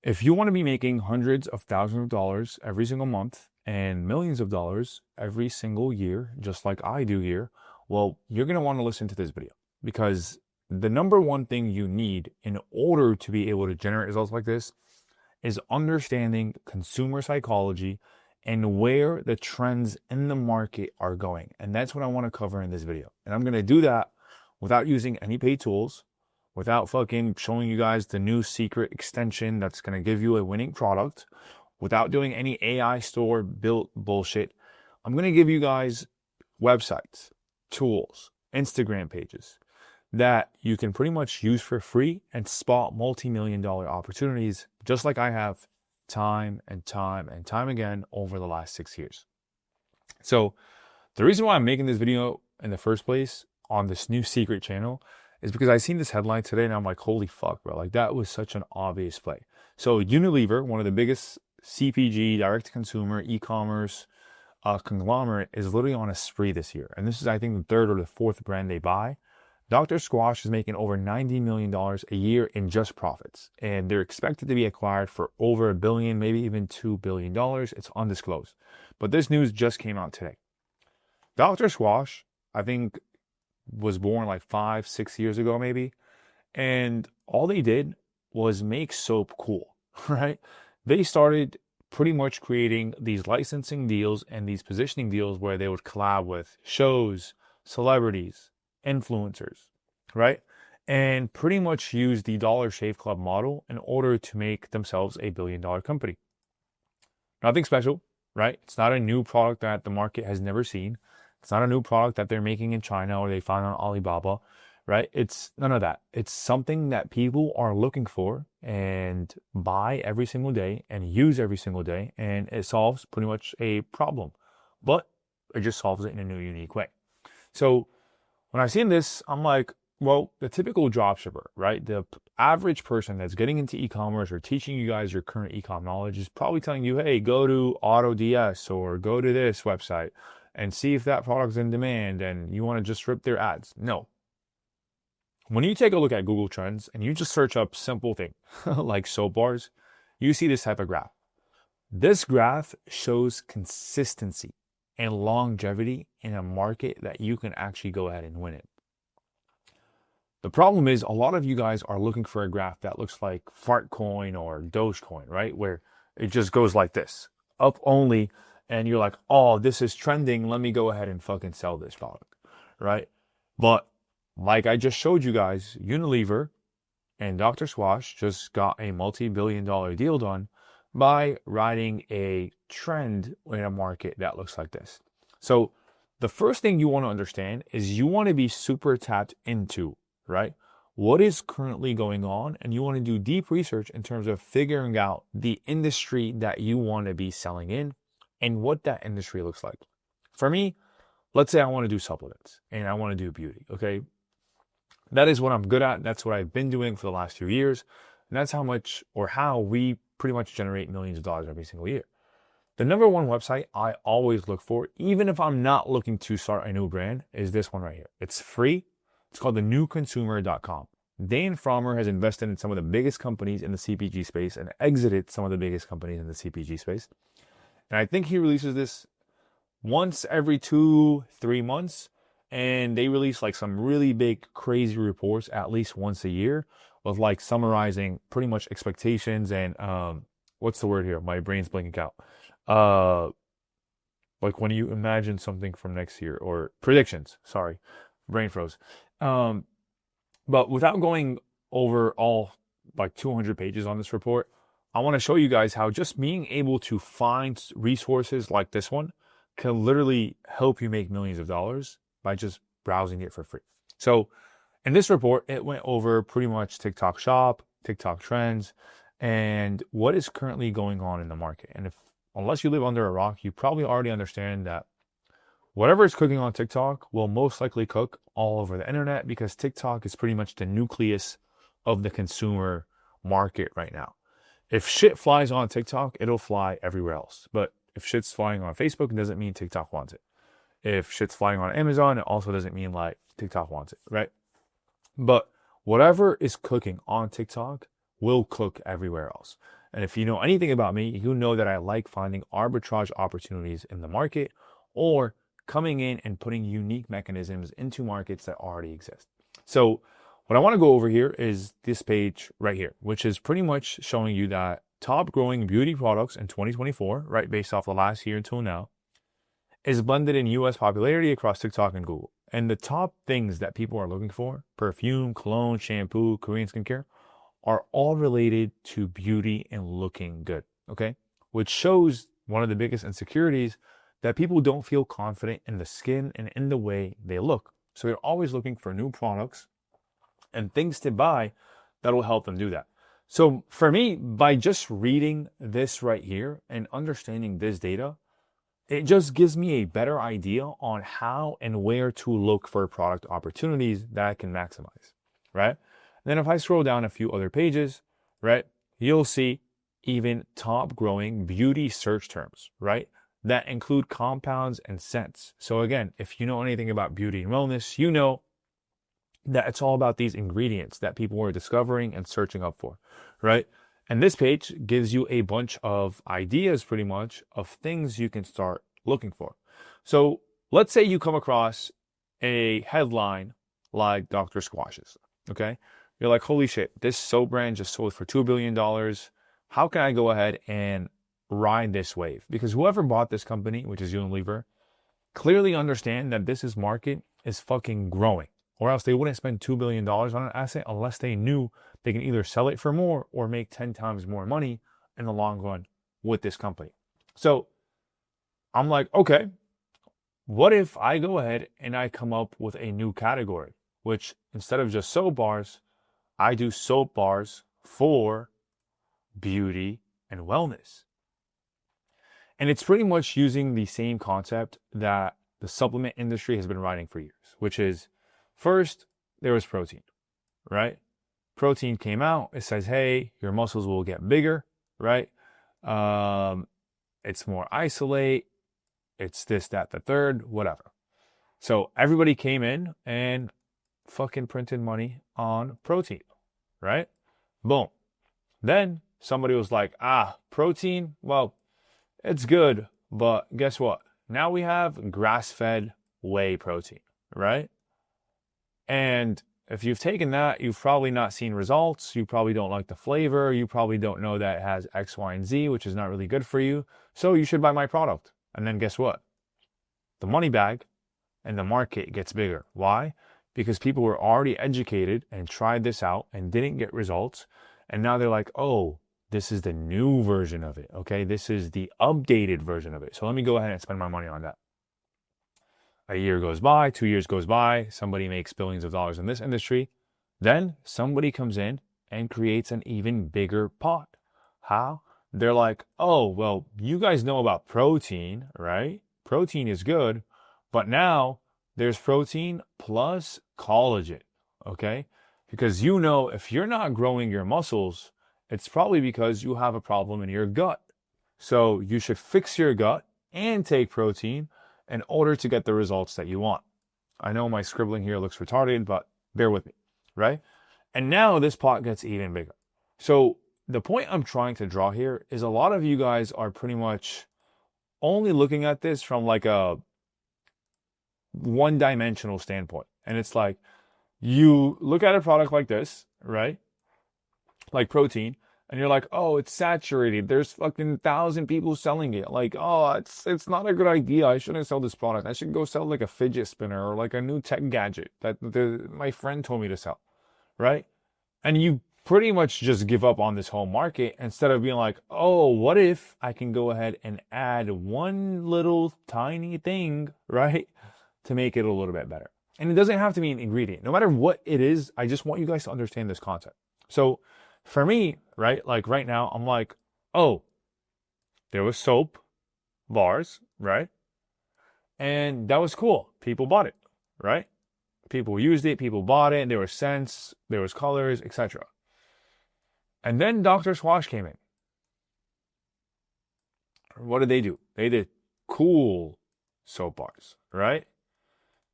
If you want to be making hundreds of thousands of dollars every single month and millions of dollars every single year, just like I do here, well, you're going to want to listen to this video because the number one thing you need in order to be able to generate results like this is understanding consumer psychology and where the trends in the market are going. And that's what I want to cover in this video. And I'm going to do that without using any paid tools, without fucking showing you guys the new secret extension that's going to give you a winning product, without doing any AI store built bullshit. I'm going to give you guys websites, tools, Instagram pages that you can pretty much use for free and spot multi-million-dollar opportunities, just like I have time and time and time again over the last 6 years. So the reason why I'm making this video in the first place on this new secret channel is because I seen this headline today and I'm like, holy fuck, bro. Like, that was such an obvious play. So Unilever, one of the biggest CPG, direct-to-consumer, e-commerce conglomerate, is literally on a spree this year. And this is, I think, the third or the fourth brand they buy. Dr. Squash is making over $90 million a year in just profits. And they're expected to be acquired for over $1 billion, maybe even $2 billion. It's undisclosed. But this news just came out today. Dr. Squash, I think, was born like 5-6 years ago, maybe. And all they did was make soap cool, right? They started pretty much creating these licensing deals and these positioning deals where they would collab with shows, celebrities, influencers, right? And pretty much use the Dollar Shave Club model in order to make themselves a billion-dollar company. Nothing special, right? It's not a new product that the market has never seen. It's not a new product that they're making in China or they found on Alibaba, right? It's none of that. It's something that people are looking for and buy every single day and use every single day. And it solves pretty much a problem, but it just solves it in a new, unique way. So when I seen this, I'm like, well, the typical dropshipper, right? The average person that's getting into e-commerce or teaching you guys your current e-com knowledge is probably telling you, hey, go to AutoDS or go to this website and see if that product's in demand and you want to just rip their ads. No. When you take a look at Google Trends and you just search up simple thing like soap bars, you see this type of graph. This graph shows consistency and longevity in a market that you can actually go ahead and win it. The problem is a lot of you guys are looking for a graph that looks like Fartcoin or Dogecoin, right? Where it just goes like this, up only. And you're like, oh, this is trending. Let me go ahead and fucking sell this product, right? But like I just showed you guys, Unilever and Dr. Squash just got a multi-billion-dollar deal done by riding a trend in a market that looks like this. So the first thing you want to understand is you want to be super tapped into, right? What is currently going on? And you want to do deep research in terms of figuring out the industry that you want to be selling in and what that industry looks like. For me, let's say I want to do supplements and I want to do beauty, okay? That is what I'm good at. That's what I've been doing for the last few years. And that's how much or how we pretty much generate millions of dollars every single year. The number one website I always look for, even if I'm not looking to start a new brand, is this one right here. It's free. It's called thenewconsumer.com. Dane Frommer has invested in some of the biggest companies in the CPG space and exited some of the biggest companies in the CPG space. And I think he releases this once every 2-3 months. And they release like some really big, crazy reports at least once a year with like summarizing pretty much expectations and what's the word here? My brain's blanking out. Like when you imagine something from next year or predictions. Sorry, brain froze. But without going over all like 200 pages on this report, I want to show you guys how just being able to find resources like this one can literally help you make millions of dollars by just browsing it for free. So in this report, it went over pretty much TikTok Shop, TikTok Trends, and what is currently going on in the market. And unless you live under a rock, you probably already understand that whatever is cooking on TikTok will most likely cook all over the internet because TikTok is pretty much the nucleus of the consumer market right now. If shit flies on TikTok, it'll fly everywhere else. But if shit's flying on Facebook, it doesn't mean TikTok wants it. If shit's flying on Amazon, it also doesn't mean like TikTok wants it, right? But whatever is cooking on TikTok will cook everywhere else. And if you know anything about me, you know that I like finding arbitrage opportunities in the market or coming in and putting unique mechanisms into markets that already exist. So what I want to go over here is this page right here, which is pretty much showing you that top growing beauty products in 2024, right, based off the last year until now, is blended in US popularity across TikTok and Google. And the top things that people are looking for, perfume, cologne, shampoo, Korean skincare, are all related to beauty and looking good, okay? Which shows one of the biggest insecurities, that people don't feel confident in the skin and in the way they look. So they're always looking for new products and things to buy that will help them do that. So for me, by just reading this right here and understanding this data, it just gives me a better idea on how and where to look for product opportunities that I can maximize, right? And then if I scroll down a few other pages, right, you'll see even top growing beauty search terms, right, that include compounds and scents. So again, if you know anything about beauty and wellness, you know that it's all about these ingredients that people are discovering and searching up for, right? And this page gives you a bunch of ideas, pretty much, of things you can start looking for. So let's say you come across a headline like Dr. Squash's, okay? You're like, holy shit, this soap brand just sold for $2 billion. How can I go ahead and ride this wave? Because whoever bought this company, which is Unilever, clearly understand that this market is fucking growing. Or else they wouldn't spend $2 billion on an asset unless they knew they can either sell it for more or make 10 times more money in the long run with this company. So I'm like, okay, what if I go ahead and I come up with a new category, which instead of just soap bars, I do soap bars for beauty and wellness. And it's pretty much using the same concept that the supplement industry has been riding for years, which is, first, there was protein, right? Protein came out. It says, hey, your muscles will get bigger, right? It's more isolate. It's this, that, the third, whatever. So everybody came in and fucking printed money on protein, right? Boom. Then somebody was like, protein, well, it's good, but guess what? Now we have grass-fed whey protein, right? And if you've taken that, you've probably not seen results. You probably don't like the flavor. You probably don't know that it has X, Y, and Z, which is not really good for you. So you should buy my product. And then guess what? The money bag and the market gets bigger. Why? Because people were already educated and tried this out and didn't get results. And now they're like, oh, this is the new version of it. Okay, this is the updated version of it. So let me go ahead and spend my money on that. A year goes by, 2 years goes by, somebody makes billions of dollars in this industry. Then somebody comes in and creates an even bigger pot. How? They're like, oh, well, you guys know about protein, right? Protein is good, but now there's protein plus collagen, okay? Because you know if you're not growing your muscles, it's probably because you have a problem in your gut. So you should fix your gut and take protein in order to get the results that you want. I know my scribbling here looks retarded, but bear with me, right? And now this pot gets even bigger. So the point I'm trying to draw here is a lot of you guys are pretty much only looking at this from like a one-dimensional standpoint. And it's like, you look at a product like this, right? Like protein, and you're like, oh, it's saturated. There's fucking 1,000 people selling it. Like, oh, it's not a good idea. I shouldn't sell this product. I should go sell like a fidget spinner or like a new tech gadget that my friend told me to sell, right? And you pretty much just give up on this whole market instead of being like, oh, what if I can go ahead and add one little tiny thing, right, to make it a little bit better. And it doesn't have to be an ingredient. No matter what it is, I just want you guys to understand this concept. So for me, right, like right now, I'm like, oh, there was soap bars, right? And that was cool. People bought it, right? People used it, people bought it, there were scents, there was colors, etc. And then Dr. Squash came in. What did they do? They did cool soap bars, right?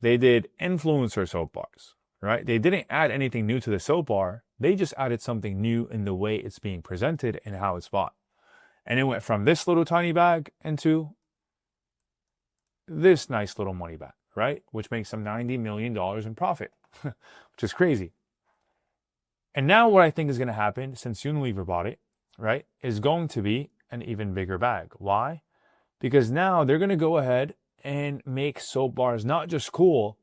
They did influencer soap bars, right? They didn't add anything new to the soap bar. They just added something new in the way it's being presented and how it's bought. And it went from this little tiny bag into this nice little money bag, right? Which makes them $90 million in profit, which is crazy. And now what I think is going to happen, since Unilever bought it, right, is going to be an even bigger bag. Why? Because now they're going to go ahead and make soap bars not just cool,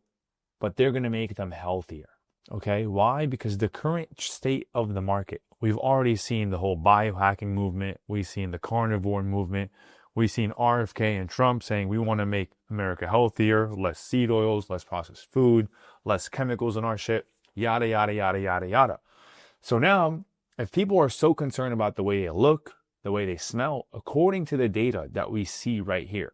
but they're going to make them healthier. Okay? Why? Because the current state of the market, we've already seen the whole biohacking movement. We've seen the carnivore movement. We've seen RFK and Trump saying we want to make America healthier, less seed oils, less processed food, less chemicals in our shit, yada, yada, yada, yada, yada. So now, if people are so concerned about the way they look, the way they smell, according to the data that we see right here,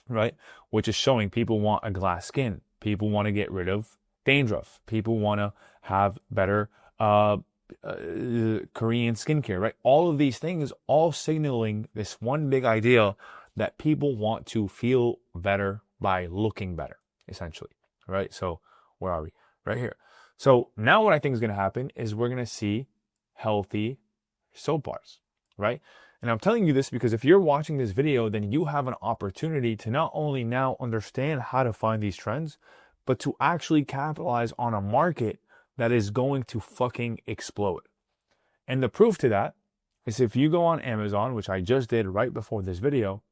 right, which is showing people want a glass skin, people want to get rid of dandruff, people want to have better Korean skincare, right? All of these things all signaling this one big idea that people want to feel better by looking better, essentially, right? So where are we? Right here. So now what I think is going to happen is we're going to see healthy soap bars, right? And I'm telling you this because if you're watching this video, then you have an opportunity to not only now understand how to find these trends, but to actually capitalize on a market that is going to fucking explode. And the proof to that is if you go on Amazon, which I just did right before this video,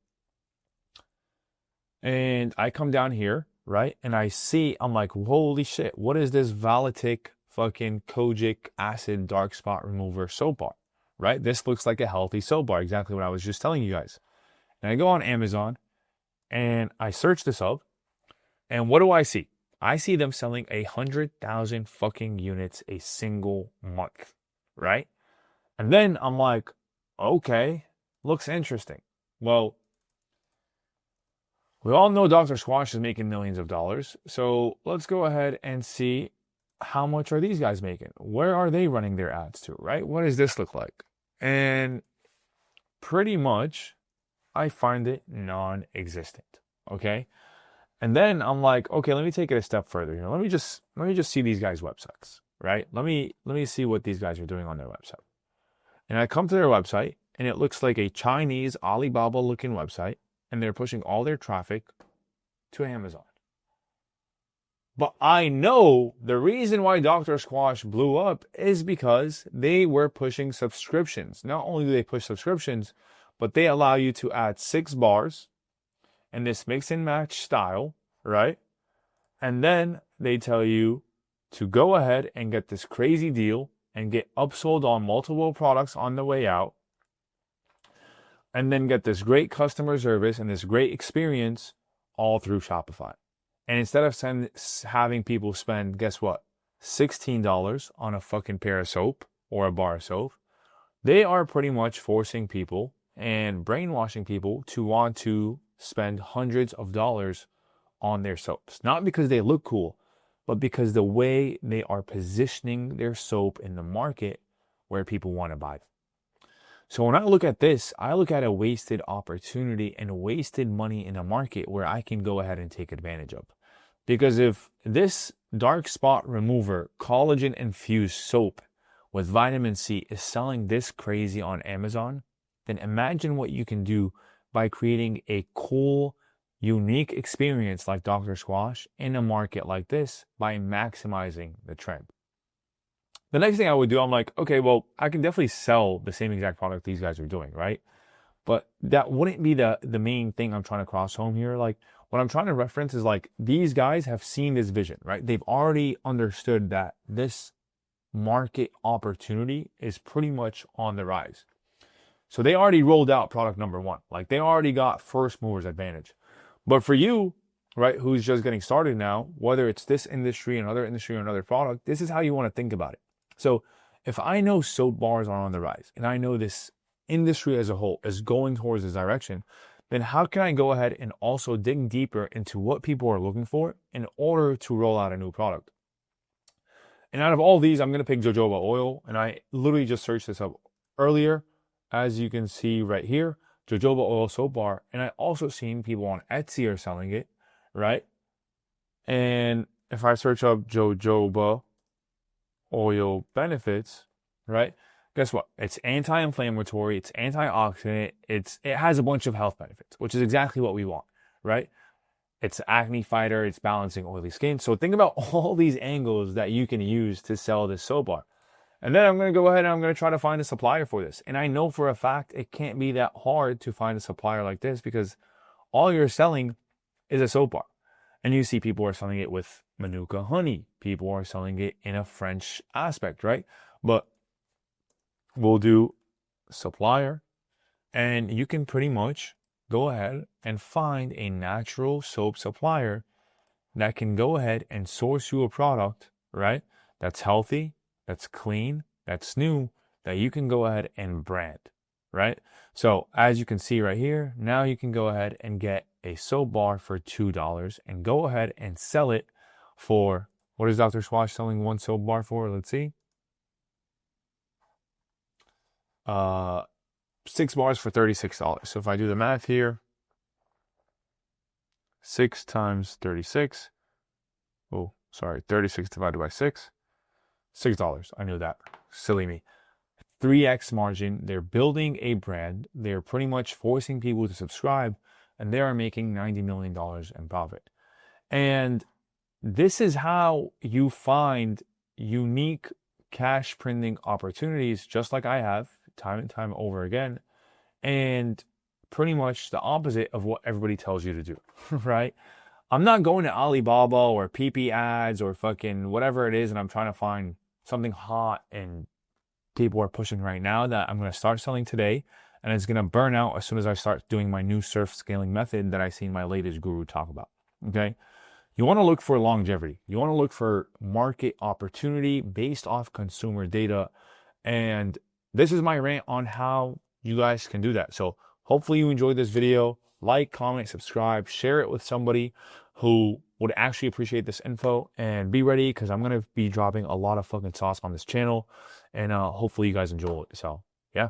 and I come down here, right, and I see, I'm like, holy shit, what is this Valitik fucking kojic acid dark spot remover soap bar, right? This looks like a healthy soap bar, exactly what I was just telling you guys. And I go on Amazon, and I search this up, and what do I see? I see them selling 100,000 fucking units a single month, right? And then I'm like, okay, looks interesting. Well, we all know Dr. Squash is making millions of dollars. So let's go ahead and see how much are these guys making? Where are they running their ads to, right? What does this look like? And pretty much, I find it non-existent, okay? And then I'm like, okay, let me take it a step further here. Let me just see these guys' websites, right? Let me see what these guys are doing on their website. And I come to their website, and it looks like a Chinese Alibaba-looking website, and they're pushing all their traffic to Amazon. But I know the reason why Dr. Squash blew up is because they were pushing subscriptions. Not only do they push subscriptions, but they allow you to add 6 bars in this mix and match style, right? And then they tell you to go ahead and get this crazy deal and get upsold on multiple products on the way out, and then get this great customer service and this great experience all through Shopify. And instead of having people spend, guess what, $16 on a fucking pair of soap or a bar of soap, they are pretty much forcing people and brainwashing people to want to spend hundreds of dollars on their soaps. Not because they look cool, but because the way they are positioning their soap in the market where people want to buy them. So when I look at this, I look at a wasted opportunity and wasted money in a market where I can go ahead and take advantage of. Because if this dark spot remover collagen infused soap with vitamin C is selling this crazy on Amazon, then imagine what you can do by creating a cool, unique experience like Dr. Squash in a market like this by maximizing the trend. The next thing I would do, I'm like, okay, well, I can definitely sell the same exact product these guys are doing, right? But that wouldn't be the main thing I'm trying to cross home here. Like, what I'm trying to reference is like, these guys have seen this vision, right? They've already understood that this market opportunity is pretty much on the rise. So they already rolled out product number 1. Like, they already got first movers advantage. But for you, right, who's just getting started now, whether it's this industry, another industry, or another product, this is how you want to think about it. So if I know soap bars are on the rise, and I know this industry as a whole is going towards this direction, then how can I go ahead and also dig deeper into what people are looking for in order to roll out a new product? And out of all these, I'm going to pick jojoba oil, and I literally just searched this up earlier. As you can see right here, jojoba oil soap bar, and I also seen people on Etsy are selling it, right? And if I search up jojoba oil benefits, right? Guess what? It's anti-inflammatory, it's antioxidant, it has a bunch of health benefits, which is exactly what we want, right? It's acne fighter, it's balancing oily skin. So think about all these angles that you can use to sell this soap bar. And then I'm going to go ahead and I'm going to try to find a supplier for this. And I know for a fact it can't be that hard to find a supplier like this because all you're selling is a soap bar. And you see people are selling it with Manuka honey. People are selling it in a French aspect, right? But we'll do supplier, and you can pretty much go ahead and find a natural soap supplier that can go ahead and source you a product, right? That's healthy, that's clean, that's new, that you can go ahead and brand, right? So as you can see right here, now you can go ahead and get a soap bar for $2 and go ahead and sell it for, what is Dr. Swash selling one soap bar for? Let's see. 6 bars for $36. So if I do the math here, 6 times 36. Oh, sorry, 36 divided by 6. $6. I knew that. Silly me. 3x margin. They're building a brand. They're pretty much forcing people to subscribe, and they are making $90 million in profit. And this is how you find unique cash printing opportunities, just like I have time and time over again, and pretty much the opposite of what everybody tells you to do, right? I'm not going to Alibaba or PP ads or fucking whatever it is, and I'm trying to find something hot and people are pushing right now that I'm going to start selling today, and it's going to burn out as soon as I start doing my new surf scaling method that I seen my latest guru talk about. Okay? You want to look for longevity. You want to look for market opportunity based off consumer data. And this is my rant on how you guys can do that. So hopefully you enjoyed this video. Like, comment, subscribe, share it with somebody who would actually appreciate this info, and be ready because I'm going to be dropping a lot of fucking sauce on this channel, and hopefully you guys enjoy it. So yeah.